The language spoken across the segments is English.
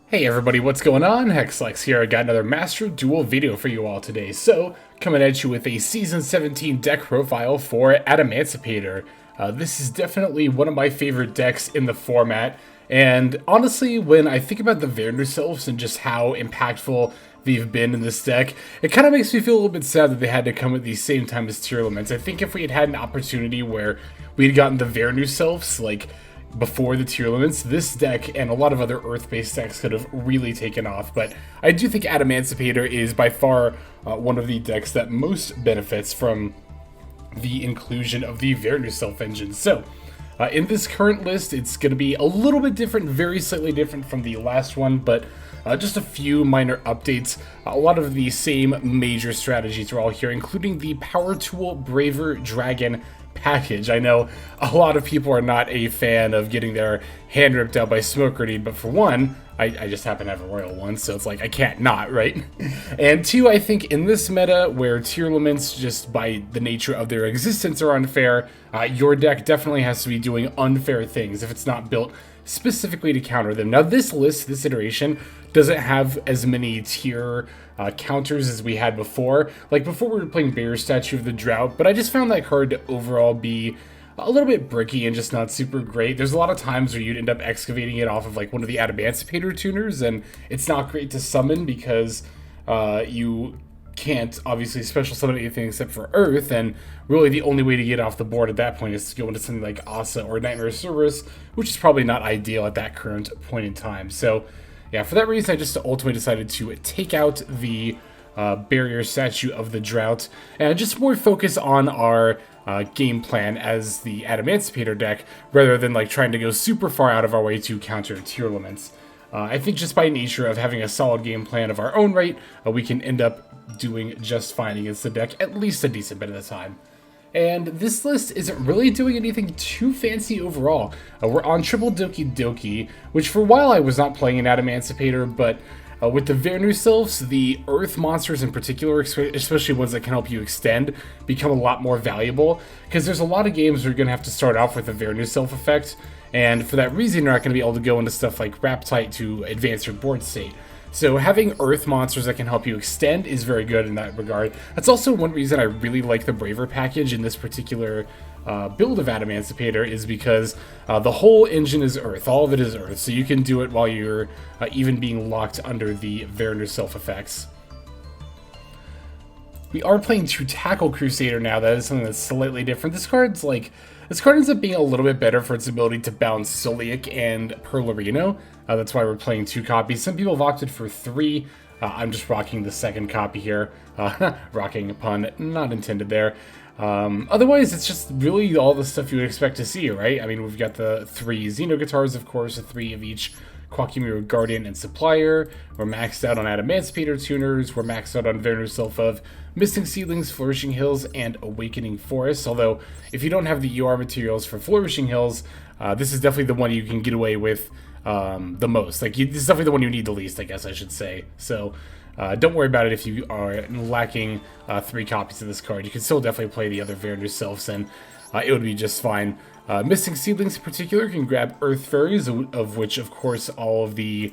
Hey everybody, what's going on? Hexlex here. I got another Master Duel video for you all today. So, coming at you with a Season 17 deck profile for Adamancipator. This is definitely one of my favorite decks in the format, and honestly, when I think about the Vernusylphs and just how impactful they've been in this deck, it kind of makes me feel a little bit sad that they had to come at the same time as Tearlaments. I think if we had had an opportunity where we had gotten the Vernusylphs, like, before the Tearlaments, this deck and a lot of other Earth-based decks could have really taken off, but I do think Adamancipator is by far one of the decks that most benefits from the inclusion of the Vernusylph engine. So, in this current list, it's going to be a little bit different, very slightly different from the last one, but just a few minor updates. A lot of the same major strategies are all here, including the Power Tool Braver Dragon package. I know a lot of people are not a fan of getting their hand ripped out by Smoke Grenade, but for one, I just happen to have a royal one, so it's like I can't not, right? And two, I think in this meta where Tearlaments, just by the nature of their existence, are unfair, your deck definitely has to be doing unfair things if it's not built specifically to counter them. Now this list, this iteration, doesn't have as many tier counters as we had before. Like before we were playing Bear Statue of the Drought, but I just found that card to overall be a little bit bricky and just not super great. There's a lot of times where you'd end up excavating it off of like one of the Adamancipator tuners, and it's not great to summon because you can't obviously special summon anything except for Earth, and really the only way to get off the board at that point is to go into something like Asa or Nightmare Cerberus, which is probably not ideal at that current point in time. So yeah, for that reason I just ultimately decided to take out the Barrier Statue of the Drought and just more focus on our game plan as the Adamancipator deck, rather than like trying to go super far out of our way to counter Tearlaments. I think just by nature of having a solid game plan of our own right, we can end up doing just fine against the deck, at least a decent bit of the time. And this list isn't really doing anything too fancy overall. We're on triple Doki Doki, which for a while I was not playing in Adamancipator, but with the Vernusylphs, the Earth monsters in particular, especially ones that can help you extend, become a lot more valuable, because there's a lot of games where you're going to have to start off with a Vernusylph effect, and for that reason you're not going to be able to go into stuff like Raptite to advance your board state. So having Earth monsters that can help you extend is very good in that regard. That's also one reason I really like the Braver package in this particular build of Adamancipator, is because the whole engine is Earth. All of it is Earth, so you can do it while you're even being locked under the Vernusylph effects. We are playing to Tackle Crusader now. That is something that's slightly different. This card ends up being a little bit better for its ability to bounce Solic and Perlarino. That's why we're playing 2 copies. Some people have opted for 3. I'm just rocking the second copy here. Rocking, a pun not intended there. Otherwise, it's just really all the stuff you would expect to see, right? I mean, we've got the 3 Xenoguitars, of course, the 3 of each Koa'ki, Guardian, and Supplier. We're maxed out on Adamancipator tuners. We're maxed out on Vernusylph of Missing Seedlings, Flourishing Hills, and Awakening Forests. Although, if you don't have the UR materials for Flourishing Hills, this is definitely the one you can get away with the most. Like, this is definitely the one you need the least, I guess I should say. So, don't worry about it if you are lacking 3 copies of this card. You can still definitely play the other Vernusylphs, and it would be just fine. Missing Seedlings in particular can grab Earth Fairies, of which, of course, all of the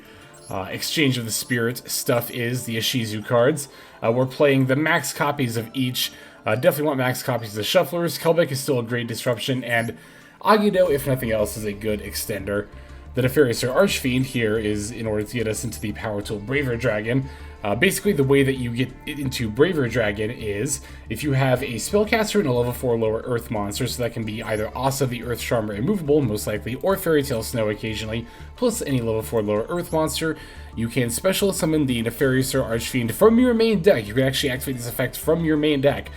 Exchange of the Spirit stuff is, the Ishizu cards. We're playing the max copies of each. Definitely want max copies of the Shufflers. Kelbek is still a great disruption, and Agido, if nothing else, is a good extender. The Nefariouser Archfiend here is in order to get us into the Power Tool Braver Dragon. Basically, the way that you get into Braver Dragon is if you have a Spellcaster and a level 4 lower Earth monster, so that can be either Asa the Earth Charmer Immovable, most likely, or Fairy Tale Snow occasionally, plus any level 4 lower Earth monster, you can special summon the Nefariouser Archfiend from your main deck. You can actually activate this effect from your main deck.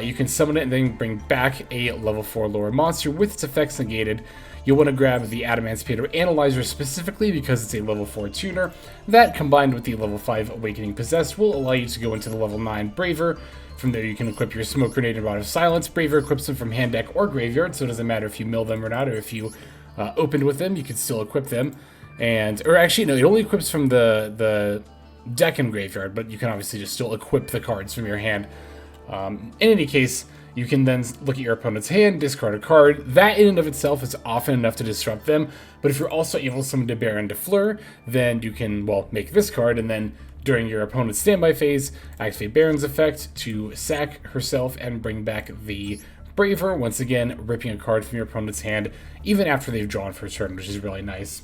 You can summon it and then bring back a level 4 lower monster with its effects negated. You'll want to grab the Adamancipator Analyzer specifically because it's a level 4 tuner. That, combined with the level 5 Awakening Possessed, will allow you to go into the level 9 Braver. From there you can equip your Smoke Grenade and Rod of Silence. Braver equips them from hand deck or graveyard, so it doesn't matter if you mill them or not, or if you opened with them, you can still equip them. Or actually, no, it only equips from the deck and graveyard, but you can obviously just still equip the cards from your hand. In any case, You can then look at your opponent's hand, discard a card. That in and of itself is often enough to disrupt them, but if you're also able to summon to Baron de Fleur, then you can, well, make this card, and then during your opponent's standby phase, activate Baron's effect to sack herself and bring back the Braver, once again ripping a card from your opponent's hand, even after they've drawn for a turn, which is really nice.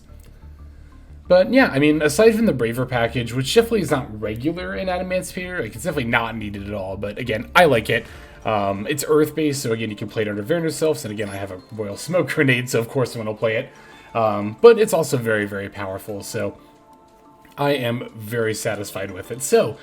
But yeah, I mean, aside from the Braver package, which definitely is not regular in Adamancipator, like it's definitely not needed at all, but again, I like it. It's Earth-based, so again, you can play it under Vernusylph, and again, I have a Royal Smoke Grenade, so of course I'm going to play it. But it's also very, very powerful, so I am very satisfied with it. So,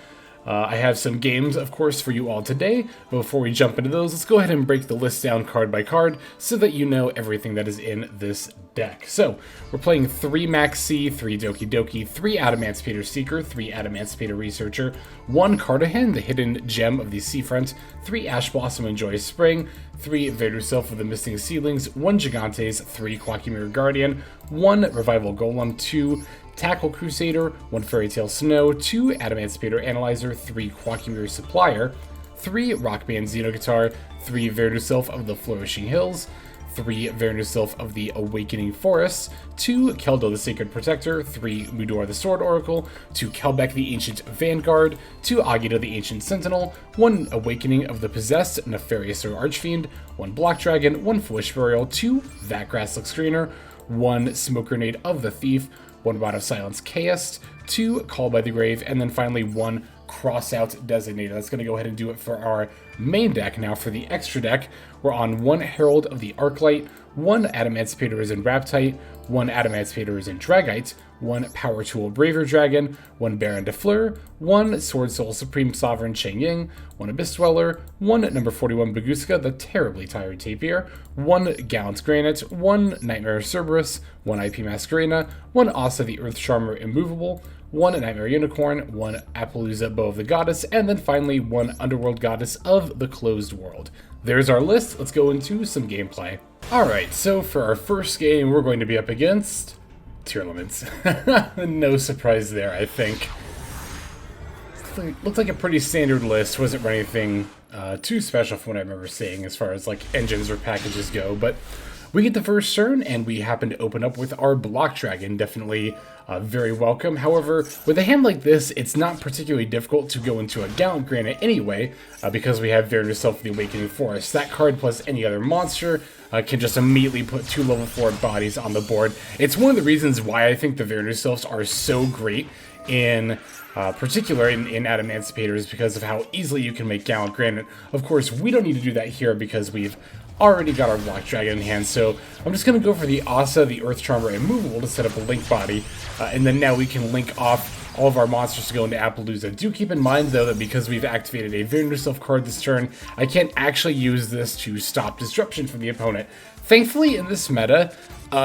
I have some games, of course, for you all today. But before we jump into those, let's go ahead and break the list down card by card so that you know everything that is in this deck. So, we're playing 3 Maxx, 3 Doki Doki, 3 Adamancipator Seeker, 3 Adamancipator Researcher, 1 Cartorhyn, the hidden gem of the Seafront, 3 Ash Blossom and Joyous Spring, 3 Vernusylph with the missing Seedlings, 1 Gigantes, 3 Koa'ki Mirror Guardian, 1 Revival Golem, 2 Tackle Crusader, 1 Fairy Tale Snow, 2 Adamancipator Analyzer, 3 Koa'ki Supplier, 3 Rockband Xenoguitar, 3 Vernusylph of the Flourishing Hills, 3 Vernusylph of the Awakening Forests, 2 Keldo the Sacred Protector, 3 Mudora the Sword Oracle, 2 Kelbek the Ancient Vanguard, 2 Agido the Ancient Sentinel, 1 Awakening of the Possessed Nefariouser Archfiend, 1 Block Dragon, 1 Foolish Burial, 2 That Grass Looks Greener, 1 Smoke Grenade of the Thief, 1 Rod of Silence Chaos, 2 Call by the Grave, and then finally 1 Crossout Designator. That's going to go ahead and do it for our main deck. Now for the extra deck, we're on 1 Herald of the Arclight, 1 Adamancipator is in Raptite, 1 Adamancipator is in Dragite, 1 Power Tool Braver Dragon, 1 Baron de Fleur, 1 Sword Soul Supreme Sovereign Cheng Ying, 1 Abyss Dweller, 1 number 41 Baguska, the terribly tired Tapir, 1 Gallant Granite, 1 Nightmare Cerberus, 1 IP Masquerena, 1 Asa the Earth Charmer Immovable, 1 Nightmare Unicorn, 1 Appaloosa Bow of the Goddess, and then finally 1 Underworld Goddess of the Closed World. There's our list. Let's go into some gameplay. Alright, so for our first game, we're going to be up against Tearlaments. No surprise there, I think. Looked like a pretty standard list. Wasn't anything too special from what I remember seeing as far as like engines or packages go, but we get the first turn, and we happen to open up with our Block Dragon. Definitely very welcome. However, with a hand like this, it's not particularly difficult to go into a Gallant Granite anyway, because we have Vernusylph the Awakening Forest. That card plus any other monster can just immediately put 2 level 4 bodies on the board. It's one of the reasons why I think the Vernusylphs are so great in particular in Adamancipator, is because of how easily you can make Gallant Granite. Of course, we don't need to do that here because we've already got our Block Dragon in hand, so I'm just going to go for the Asa, the Earth Charmer Immovable to set up a link body, and then now we can link off all of our monsters to go into Appaloosa. Do keep in mind, though, that because we've activated a Vernusylph card this turn, I can't actually use this to stop disruption from the opponent. Thankfully, in this meta,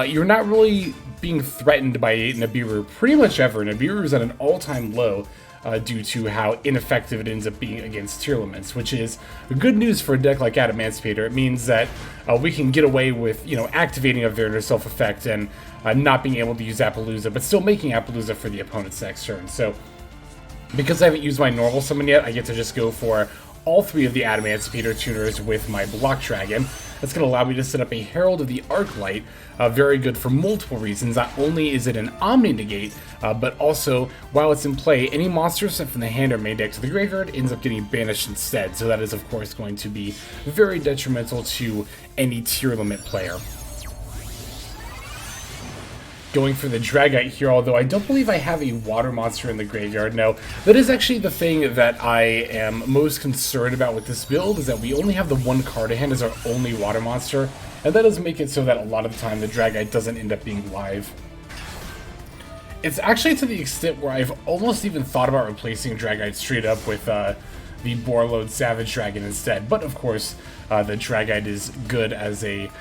you're not really being threatened by Nibiru pretty much ever. Nibiru is at an all-time low due to how ineffective it ends up being against Tearlaments, which is good news for a deck like Adamancipator. It means that we can get away with, activating a Vernusylph effect and not being able to use Appaloosa, but still making Appaloosa for the opponent's next turn. So, because I haven't used my normal summon yet, I get to just go for all 3 of the Adamancipator tuners with my Block Dragon. That's going to allow me to set up a Herald of the Arclight, very good for multiple reasons. Not only is it an Omni-Negate, but also, while it's in play, any monster sent from the hand or main deck to the graveyard ends up getting banished instead, so that is of course going to be very detrimental to any Tearlament player. Going for the Dragite here, although I don't believe I have a water monster in the graveyard. No, that is actually the thing that I am most concerned about with this build, is that we only have the 1 Cartorhyn as our only water monster, and that does make it so that a lot of the time the Dragite doesn't end up being live. It's actually to the extent where I've almost even thought about replacing Dragite straight up with the Borload Savage Dragon instead, but of course the Dragite is good as a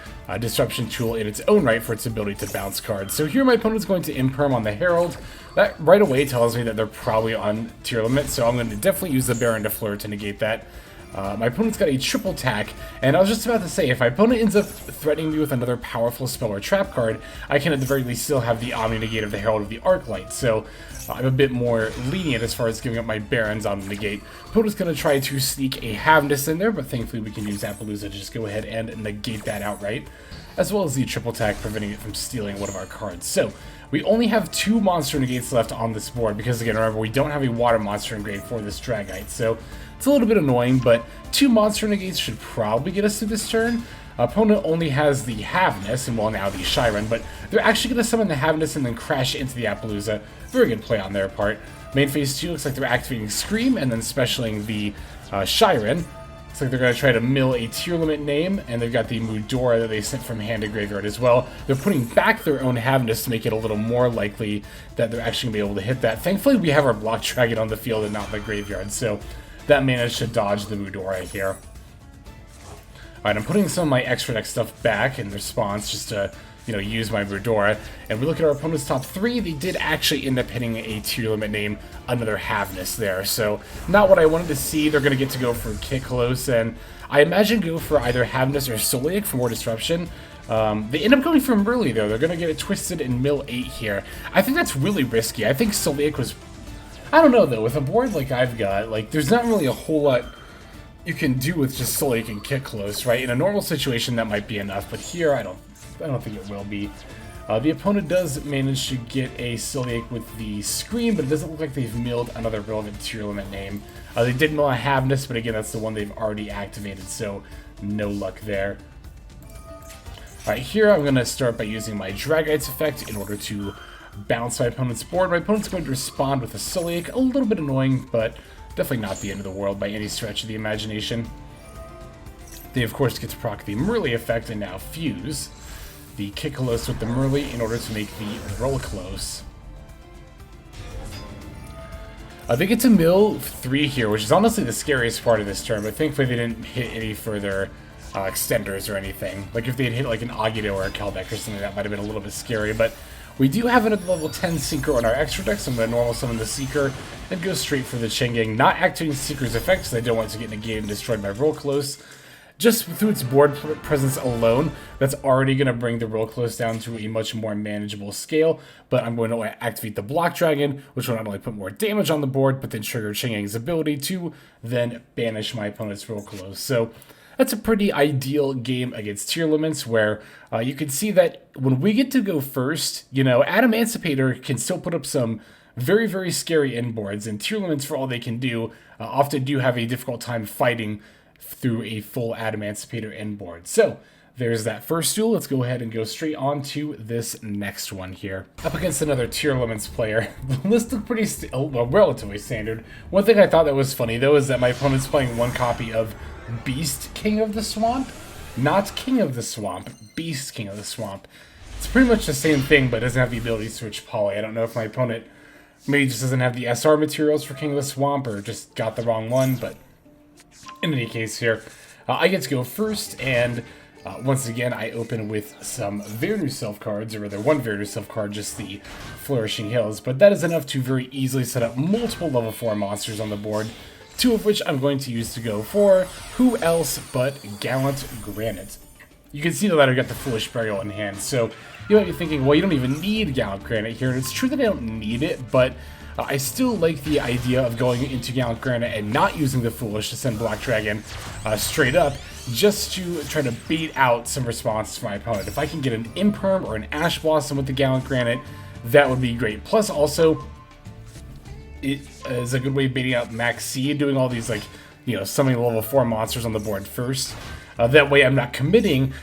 disruption tool in its own right for its ability to bounce cards. So here my opponent's going to Imperm on the Herald. That right away tells me that they're probably on Tearlaments, so I'm going to definitely use the Baron de Fleur to negate that. My opponent's got a triple tack, and I was just about to say, if my opponent ends up threatening me with another powerful spell or trap card, I can at the very least still have the Omni Negate of the Herald of the Arclight, so I'm a bit more lenient as far as giving up my Baron's Omni Negate. Opponent's going to try to sneak a Havness in there, but thankfully we can use Appaloosa to just go ahead and negate that outright, as well as the triple tack preventing it from stealing one of our cards. So we only have 2 monster negates left on this board, because again, remember, we don't have a water monster in grade for this Dragite, so it's a little bit annoying, but 2 monster negates should probably get us through this turn. Opponent only has the Havness, and well, now the Shyren, but they're actually going to summon the Havness and then crash into the Appaloosa. Very good play on their part. Main phase 2 looks like they're activating Scream and then specialing the Shyren. Looks like they're going to try to mill a tier limit name, and they've got the Mudora that they sent from hand to graveyard as well. They're putting back their own Havness to make it a little more likely that they're actually going to be able to hit that. Thankfully, we have our Block Dragon on the field and not in the graveyard, so that managed to dodge the Mudora here. Alright, I'm putting some of my extra deck stuff back in response just to, use my Mudora. And we look at our opponent's top 3, they did actually end up hitting a tier limit name, another Havness there. So, not what I wanted to see. They're going to get to go for Kick Close, and I imagine go for either Havness or Solic for more disruption. They end up going for Merly, though. They're going to get it twisted and mill 8 here. I think that's really risky. I think Solic was... I don't know, though. With a board like I've got, there's not really a whole lot you can do with just Solic and Kick Close, right? In a normal situation, that might be enough, but here, I don't think it will be. The opponent does manage to get a Solic with the Scream, but it doesn't look like they've milled another relevant tier limit name. They did mill a Havness, but again, that's the one they've already activated, so no luck there. Alright, here I'm going to start by using my Dragite's effect in order to bounce my opponent's board. My opponent's going to respond with a Solic, a little bit annoying, but definitely not the end of the world by any stretch of the imagination. They, of course, get to proc the Merly effect and now fuse the Kick Close with the Merly in order to make the Roll Close. They get to mill 3 here, which is honestly the scariest part of this turn, but thankfully they didn't hit any further extenders or anything. Like if they had hit like an Agido or a Kelbek or something, that might have been a little bit scary, but we do have another level 10 Seeker on our extra deck, so I'm going to normal summon the Seeker and go straight for the Chinging, not activating Seeker's effect because I don't want it to get negated and destroyed by Roll Close. Just through its board presence alone, that's already going to bring the Roll Close down to a much more manageable scale, but I'm going to activate the Block Dragon, which will not only put more damage on the board, but then trigger Chinging's ability to then banish my opponent's Roll Close. So that's a pretty ideal game against tier limits where you can see that when we get to go first, Adamancipator can still put up some very, very scary inboards, and tier limits, for all they can do, often do have a difficult time fighting through a full Adamancipator inboard. So there's that first duel. Let's go ahead and go straight on to this next one here. Up against another tier limits player. The list looked pretty, relatively standard. One thing I thought that was funny, though, is that my opponent's playing one copy of Beast King of the Swamp. Not King of the Swamp, Beast King of the Swamp. It's pretty much the same thing, but doesn't have the ability to switch poly. I don't know if my opponent maybe just doesn't have the SR materials for King of the Swamp or just got the wrong one, but in any case here, I get to go first, and once again, I open with some Vernusylph cards, or rather one Vernusylph card, just the Flourishing Hills, but that is enough to very easily set up multiple level 4 monsters on the board, 2 of which I'm going to use to go for who else but Gallant Granite. You can see that I got the Foolish Burial in hand, so you might be thinking, well, you don't even need Gallant Granite here, and it's true that I don't need it, but I still like the idea of going into Gallant Granite and not using the Foolish to send Black Dragon straight up, just to try to bait out some responses from my opponent. If I can get an Imperm or an Ash Blossom with the Gallant Granite, that would be great. Plus, also, it is a good way of baiting out Maxx, doing all these, summoning level 4 monsters on the board first. That way I'm not committing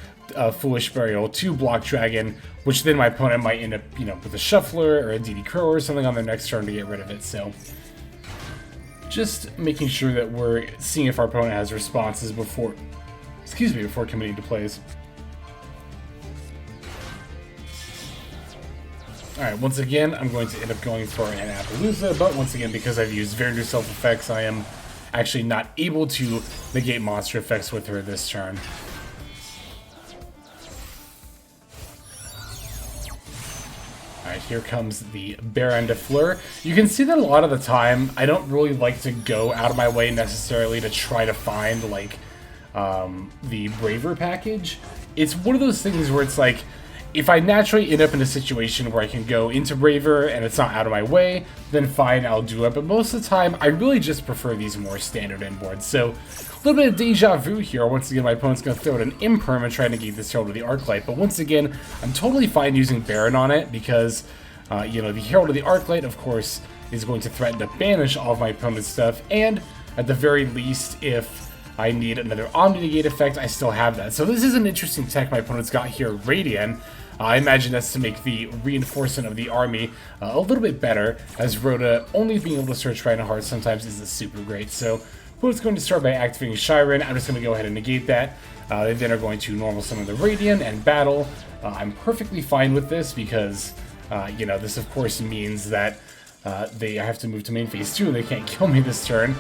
Foolish Burial to Block Dragon, which then my opponent might end up, with a Shuffler or a DD Crow or something on their next turn to get rid of it. So just making sure that we're seeing if our opponent has responses before committing to plays. Alright, once again, I'm going to end up going for an Appaloosa, but once again, because I've used Vernusylph effects, I am actually not able to negate monster effects with her this turn. Alright, here comes the Baron de Fleur. You can see that a lot of the time, I don't really like to go out of my way necessarily to try to find, like, the Braver package. It's one of those things where it's like, if I naturally end up in a situation where I can go into Braver and it's not out of my way, then fine, I'll do it. But most of the time, I really just prefer these more standard inboards. So, a little bit of deja vu here. Once again, my opponent's going to throw out an Imperm and try to negate this Herald of the Arclight. But once again, I'm totally fine using Baron on it because, you know, the Herald of the Arclight, of course, is going to threaten to banish all of my opponent's stuff. And, at the very least, if I need another Omni-Negate effect, I still have that. So this is an interesting tech my opponent's got here, Radiant. I imagine that's to make the reinforcement of the army a little bit better, as Rhoda only being able to search Rhino Heart sometimes isn't super great. So, opponent's going to start by activating Shiren. I'm just going to go ahead and negate that. They then are going to normal summon the Radiant and battle. I'm perfectly fine with this because, you know, this of course means that they have to move to main phase 2 and they can't kill me this turn.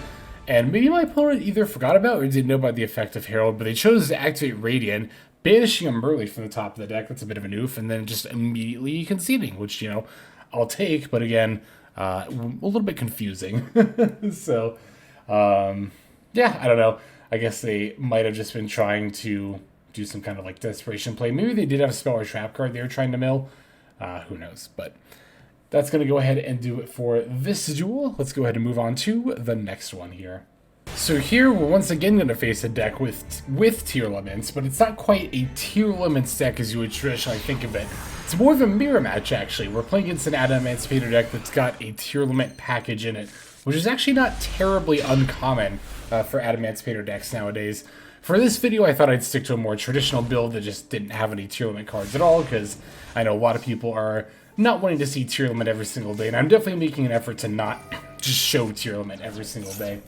And maybe my opponent either forgot about or didn't know about the effect of Herald, but they chose to activate Radiant, banishing him early from the top of the deck. That's a bit of an oof, and then just immediately conceding, which, you know, I'll take, but again, a little bit confusing. So, yeah, I don't know. I guess they might have just been trying to do some kind of, like, desperation play. Maybe they did have a spell or trap card they were trying to mill. Who knows, but that's going to go ahead and do it for this duel. Let's go ahead and move on to the next one here. So here, we're once again going to face a deck with tier limits, but it's not quite a tier limits deck as you would traditionally think of it. It's more of a mirror match, actually. We're playing against an Adamancipator deck that's got a tier limit package in it, which is actually not terribly uncommon for Adamancipator decks nowadays. For this video, I thought I'd stick to a more traditional build that just didn't have any tier limit cards at all, because I know a lot of people are not wanting to see tier limit every single day, and I'm definitely making an effort to not just show tier limit every single day.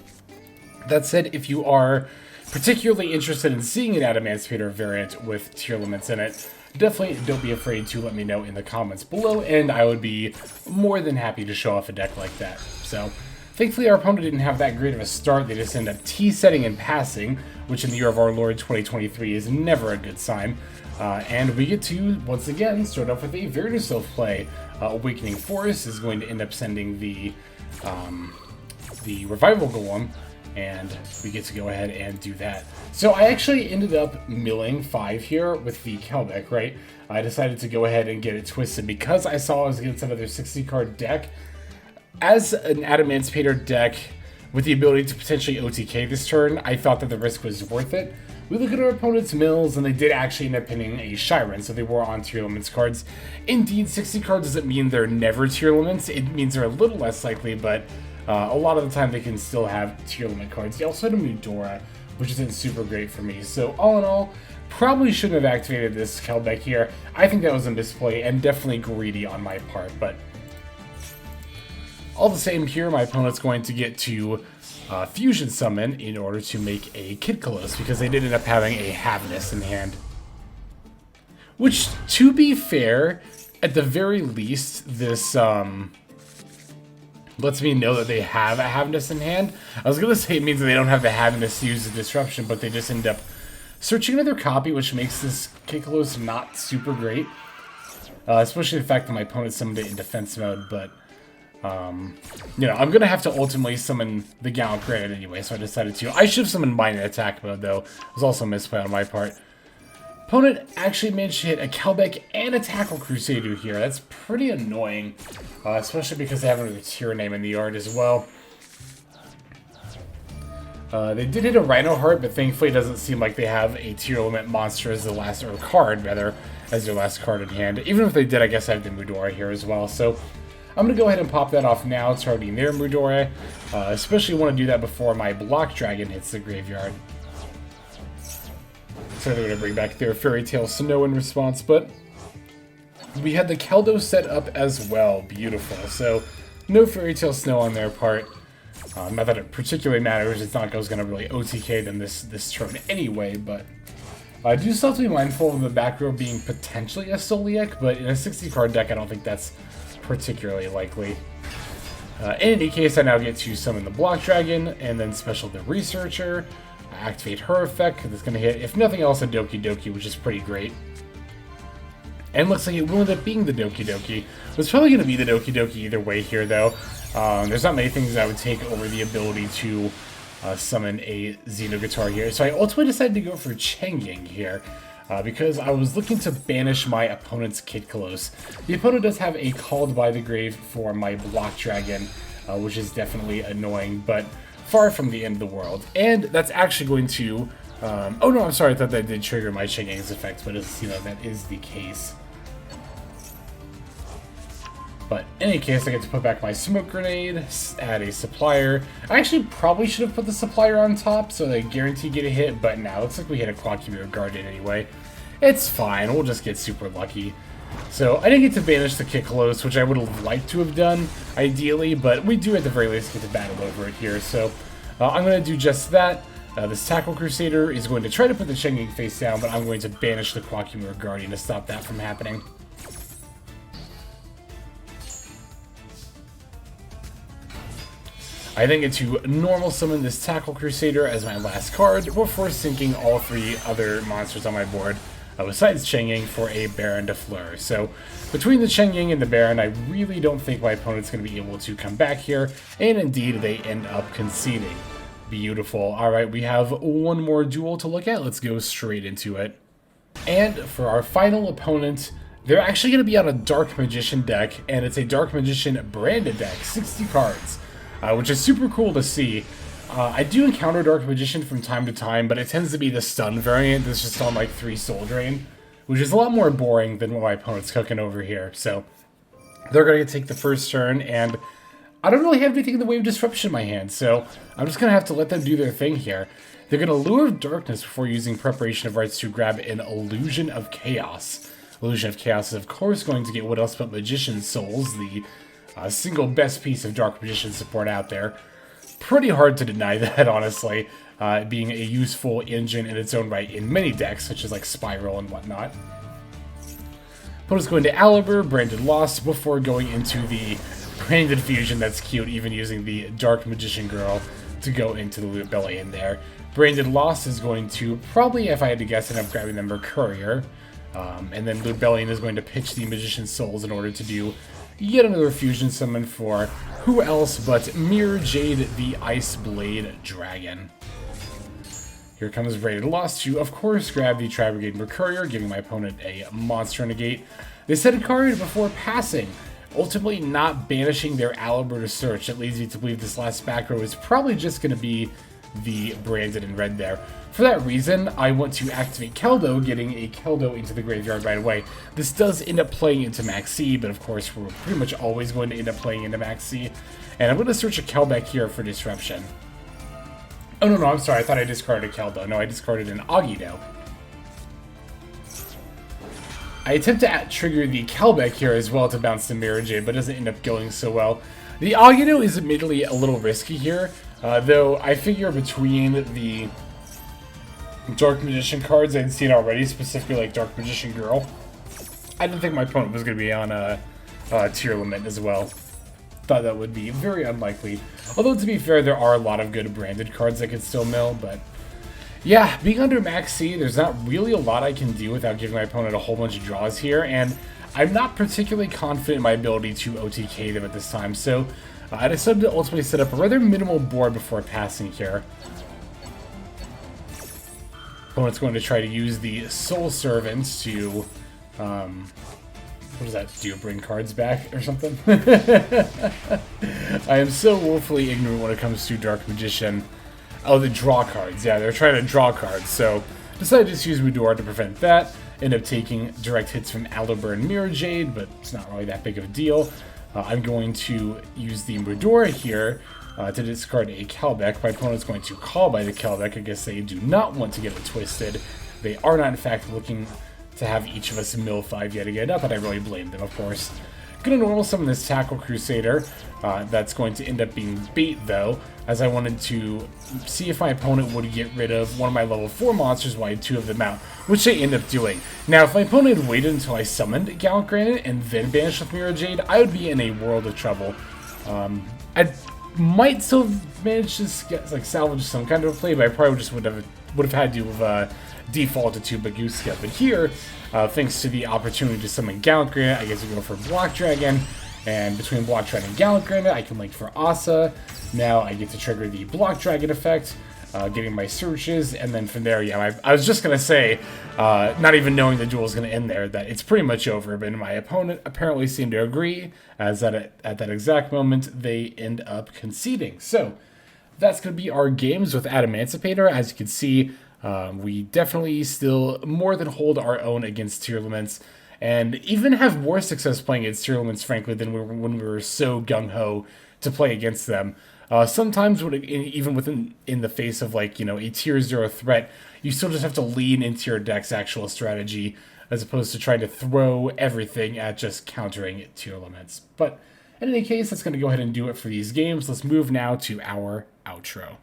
That said, if you are particularly interested in seeing an Adamancipator variant with tier limits in it, definitely don't be afraid to let me know in the comments below, and I would be more than happy to show off a deck like that. So, thankfully our opponent didn't have that great of a start. They just ended up T-setting and passing, which in the year of our Lord 2023 is never a good sign. And we get to, once again, start off with a Vernusylph play. Awakening Forest is going to end up sending the Revival Golem, and we get to go ahead and do that. So I actually ended up milling 5 here with the Kelbek, right? I decided to go ahead and get it twisted because I saw I was against another 60-card deck. As an Adamancipator deck with the ability to potentially OTK this turn, I thought that the risk was worth it. We look at our opponent's mills, and they did actually end up pinning a Shiren, so they were on tier limits cards. Indeed, 60 cards doesn't mean they're never tier limits. It means they're a little less likely, but a lot of the time they can still have tier limit cards. They also had a Mudora, which isn't super great for me. So all in all, probably shouldn't have activated this Kelbek here. I think that was a misplay and definitely greedy on my part, but all the same here, my opponent's going to get to Fusion Summon in order to make a Kidkalos, because they did end up having a Havness in hand. Which, to be fair, at the very least, this lets me know that they have a Havness in hand. I was going to say it means that they don't have the Havness to use the Disruption, but they just end up searching another copy, which makes this Kidkalos not super great. Especially the fact that my opponent summoned it in defense mode, but you know, I'm going to have to ultimately summon the Gallant Granite anyway, so I decided to. I should have summoned mine in attack mode, though. It was also a misplay on my part. Opponent actually managed to hit a Kelbek and a Tackle Crusader here. That's pretty annoying, especially because they have another tier name in the yard as well. They did hit a Rhino Heart, but thankfully it doesn't seem like they have a tier limit monster as the last, or card, rather, as their last card in hand. Even if they did, I guess I have the Mudora here as well, so I'm going to go ahead and pop that off now, targeting their Mudora. Especially want to do that before my Block Dragon hits the graveyard. So they're going to bring back their Fairy Tale Snow in response, but we had the Keldo set up as well. Beautiful. So no Fairy Tale Snow on their part. Not that it particularly matters. It's not like I was going to really OTK them this turn anyway, but I do still have to be mindful of the back row being potentially a Soliek, but in a 60-card deck, I don't think that's particularly likely. In any case, I now get to summon the Block Dragon, and then special the Researcher, activate her effect, because it's going to hit, if nothing else, a Doki Doki, which is pretty great. And looks like it will end up being the Doki Doki. It's probably going to be the Doki Doki either way here, though. There's not many things that would take over the ability to summon a Xenoguitar here. So I ultimately decided to go for Changing here. Because I was looking to banish my opponent's Kitkalos. The opponent does have a Called by the Grave for my Block Dragon, which is definitely annoying, but far from the end of the world. And that's actually going to... oh no, I'm sorry, I thought that did trigger my Changing's effect, but it's, you know, that is the case. But in any case, I get to put back my Smoke Grenade, add a Supplier. I actually probably should have put the Supplier on top so they guarantee get a hit, but now looks like we hit a Koa'ki Guardian anyway. It's fine, we'll just get super lucky. So I didn't get to banish the Kitkalos, which I would have liked to have done, ideally, but we do at the very least get to battle over it here. So I'm going to do just that. This Tackle Crusader is going to try to put the Changing face down, but I'm going to banish the Koa'ki Guardian to stop that from happening. I then get to normal summon this Tackle Crusader as my last card before sinking all 3 other monsters on my board, besides Changing, for a Baron to Flourish. So between the Changing and the Baron, I really don't think my opponent's going to be able to come back here, and indeed they end up conceding. Beautiful. Alright, we have one more duel to look at. Let's go straight into it. And for our final opponent, they're actually going to be on a Dark Magician deck, and it's a Dark Magician branded deck, 60 cards. Which is super cool to see. I do encounter Dark Magician from time to time, but it tends to be the stun variant that's just on like 3 Soul Drain, which is a lot more boring than what my opponent's cooking over here. So they're going to take the first turn, and I don't really have anything in the way of disruption in my hand, so I'm just going to have to let them do their thing here. They're going to Lure of Darkness before using Preparation of Rites to grab an Illusion of Chaos. Illusion of Chaos is of course going to get what else but Magician Souls, the single best piece of Dark Magician support out there. Pretty hard to deny that, honestly, being a useful engine in its own right in many decks, such as like Spiral and whatnot. Opponent's going to Aliber, Branded Lost, before going into the Branded Fusion. That's cute, even using the Dark Magician Girl to go into the Rebellion there. Branded Lost is going to, probably, if I had to guess, end up grabbing the Mercurier. And then Rebellion is going to pitch the Magician Souls in order to do yet another fusion summon for who else but Meiru Jade, the Ice Blade Dragon. Here comes Branded Lost to, of course, grab the Tri-Brigade Mercurier, giving my opponent a monster negate. They set a card before passing, ultimately not banishing their Aliber to search. It leads me to believe this last back row is probably just going to be the branded in red there. For that reason, I want to activate Keldo, getting a Keldo into the graveyard right away. This does end up playing into Maxx, but of course we're pretty much always going to end up playing into Maxx. And I'm going to search a Kelbek here for disruption. Oh no, I'm sorry, I thought I discarded a Keldo. No, I discarded an Agido. I attempt to trigger the Kelbek here as well to bounce the Meiru Jade, but doesn't end up going so well. The Agido is admittedly a little risky here, though I figure between the Dark Magician cards I'd seen already, specifically like Dark Magician Girl, I didn't think my opponent was going to be on a tier limit as well. Thought that would be very unlikely. Although, to be fair, there are a lot of good branded cards that could still mill, but yeah, being under Maxx, there's not really a lot I can do without giving my opponent a whole bunch of draws here, and I'm not particularly confident in my ability to OTK them at this time, so I decided to ultimately set up a rather minimal board before passing here. Opponent's going to try to use the Soul Servants to, what does that do, bring cards back or something? I am so woefully ignorant when it comes to Dark Magician. Oh, the draw cards. Yeah, they're trying to draw cards, so decided to just use Mudora to prevent that. End up taking direct hits from Aliber and Meiru Jade, but it's not really that big of a deal. I'm going to use the Mudora here to discard a Kelbek. My opponent's going to call by the Kelbek. I guess they do not want to get it twisted. They are not, in fact, looking to have each of us mill 5 yet again. Not that I really blame them, of course. Gonna normal summon this Tackle Crusader. That's going to end up being bait, though, as I wanted to see if my opponent would get rid of one of my level 4 monsters while I had 2 of them out, which they end up doing. Now, if my opponent had waited until I summoned Gallant Granite and then banished with Meiru Jade, I would be in a world of trouble. might still manage to get, like, salvage some kind of a play, but I probably just would have had to have defaulted to Bagooska. But here, thanks to the opportunity to summon Gallant Granite, I get to go for Block Dragon, and between Block Dragon and Gallant Granite, I can link for Asa. Now I get to trigger the Block Dragon effect, getting my searches, and then from there, yeah, I was just gonna say, not even knowing the duel is gonna end there, that it's pretty much over, but my opponent apparently seemed to agree, as at that exact moment, they end up conceding. So, that's gonna be our games with Adamancipator. As you can see, we definitely still more than hold our own against Tier Limits, and even have more success playing against Tier Limits, frankly, than when we were so gung-ho to play against them. Sometimes, even in the face of, like, you know, a tier 0 threat, you still just have to lean into your deck's actual strategy, as opposed to trying to throw everything at just countering tier limits. But in any case, that's going to go ahead and do it for these games. Let's move now to our outro.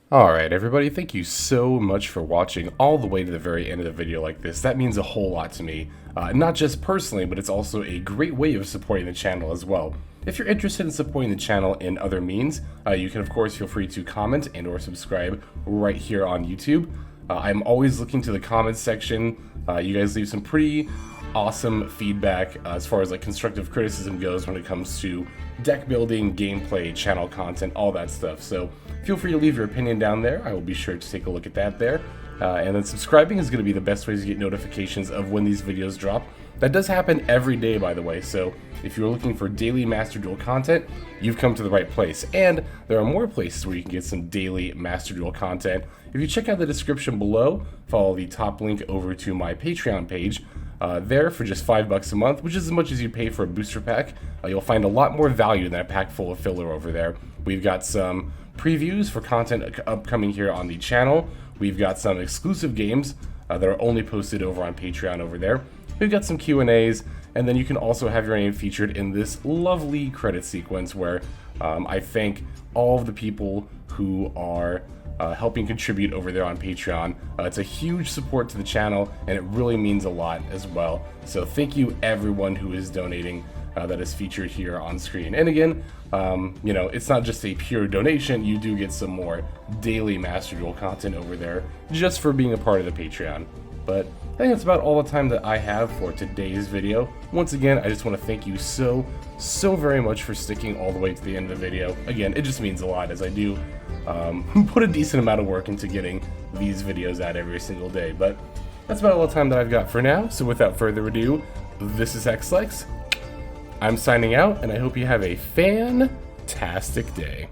Alright everybody, thank you so much for watching all the way to the very end of the video like this. That means a whole lot to me. Not just personally, but it's also a great way of supporting the channel as well. If you're interested in supporting the channel in other means, you can of course feel free to comment and or subscribe right here on YouTube. I'm always looking to the comments section. You guys leave some pretty awesome feedback as far as like constructive criticism goes when it comes to deck building, gameplay, channel content, all that stuff. So feel free to leave your opinion down there. I will be sure to take a look at that there. And then subscribing is going to be the best way to get notifications of when these videos drop. That does happen every day, by the way, so if you're looking for daily Master Duel content, you've come to the right place. And there are more places where you can get some daily Master Duel content. If you check out the description below, follow the top link over to my Patreon page. There, for just $5 a month, which is as much as you pay for a booster pack, you'll find a lot more value than a pack full of filler over there. We've got some previews for content upcoming here on the channel. We've got some exclusive games that are only posted over on Patreon over there. We've got some Q&As, and then you can also have your name featured in this lovely credit sequence where I thank all of the people who are helping contribute over there on Patreon. It's a huge support to the channel, and it really means a lot as well. So thank you everyone who is donating that is featured here on screen. And again, you know, it's not just a pure donation, you do get some more daily Master Duel content over there just for being a part of the Patreon. But I think that's about all the time that I have for today's video. Once again, I just want to thank you so very much for sticking all the way to the end of the video. Again, it just means a lot, as I do put a decent amount of work into getting these videos out every single day. But that's about all the time that I've got for now, so without further ado, this is XLex. I'm signing out, and I hope you have a fantastic day.